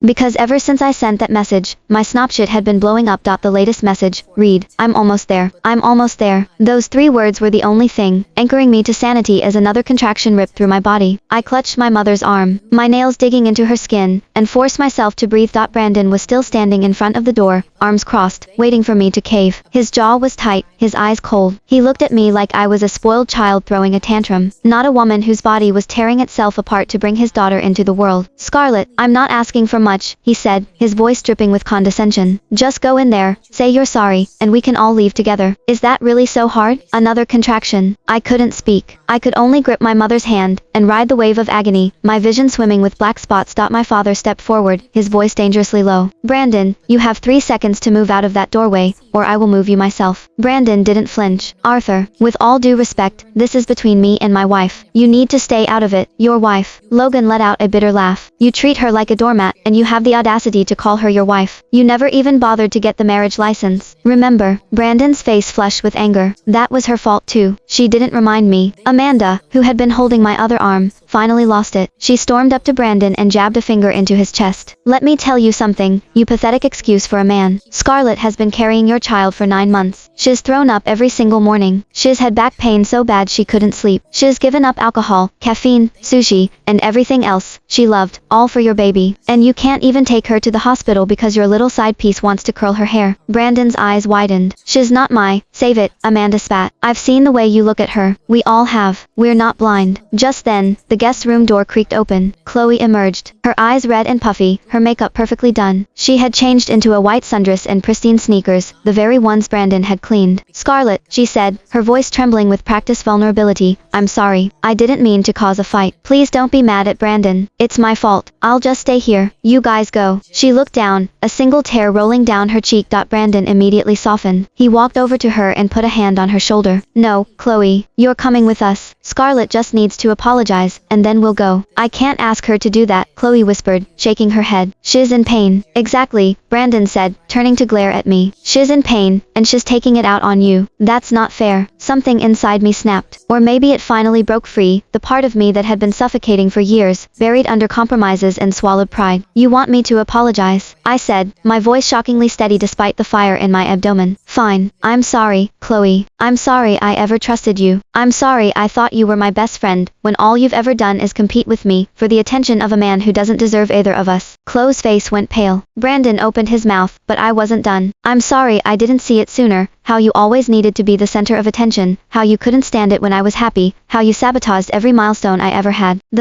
Because ever since I sent that message, my Snapchat had been blowing up. The latest message, read, I'm almost there. I'm almost there. Those 3 words were the only thing anchoring me to sanity as another contraction ripped through my body. I clutched my mother's arm, my nails digging into her skin, and forced myself to breathe. Brandon was still standing in front of the door, arms crossed, waiting for me to cave. His jaw was tight, his eyes cold. He looked at me like I was a spoiled child throwing a tantrum, not a woman whose body was tearing itself apart to bring his daughter into the world. Scarlett, I'm not asking for much, he said, his voice dripping with condescension. Just go in there, say you're sorry, and we can all leave together. Is that really so hard? Another contraction. I couldn't speak. I could only grip my mother's hand and ride the wave of agony, my vision swimming with black spots. My father stepped forward, his voice dangerously low. Brandon, you have 3 seconds to move out of that doorway, or I will move you myself. Brandon didn't flinch. Arthur, with all due respect, this is between me and my wife. You need to stay out of it. Your wife. Logan let out a bitter laugh. You treat her like a doormat, and you have the audacity to call her your wife. You never even bothered to get the marriage license. Remember? Brandon's face flushed with anger. That was her fault too. She didn't remind me. Amanda, who had been holding my other arm, finally lost it. She stormed up to Brandon and jabbed a finger into his chest. Let me tell you something, you pathetic excuse for a man. Scarlett has been carrying your child for 9 months. She's thrown up every single morning. She's had back pain so bad she couldn't sleep. She's given up alcohol, caffeine, sushi, and everything else she loved, all for your baby. And you can't even take her to the hospital because your little side piece wants to curl her hair. Brandon's eyes widened. She's not my, save it, Amanda spat. I've seen the way you look at her. We all have. We're not blind. Just then, the guest room door creaked open. Chloe emerged, her eyes red and puffy, her makeup perfectly done. She had changed into a white sundress and pristine sneakers, the very ones Brandon had cleaned. Scarlett, she said, her voice trembling with practiced vulnerability, I'm sorry. I didn't mean to cause a fight. Please don't be mad at Brandon. It's my fault. I'll just stay here. You guys go. She looked down, a single tear rolling down her cheek. Brandon immediately softened. He walked over to her and put a hand on her shoulder. No, Chloe, you're coming with us. Scarlett just needs to apologize, and then we'll go. I can't ask her to do that, Chloe whispered, shaking her head. She's in pain. Exactly, Brandon said, turning to glare at me. She's in pain, and she's taking it out on you. That's not fair. Something inside me snapped. Or maybe it finally broke free, the part of me that had been suffocating for years, buried under compromises and swallowed pride. You want me to apologize? I said, my voice shockingly steady despite the fire in my abdomen. Fine. I'm sorry, Chloe. I'm sorry I ever trusted you. I'm sorry I thought you were my best friend, when all you've ever done is compete with me, for the attention of a man who doesn't deserve either of us. Chloe's face went pale. Brandon opened his mouth, but I wasn't done. I'm sorry I didn't see it sooner, how you always needed to be the center of attention, how you couldn't stand it when I was happy, how you sabotaged every milestone I ever had. The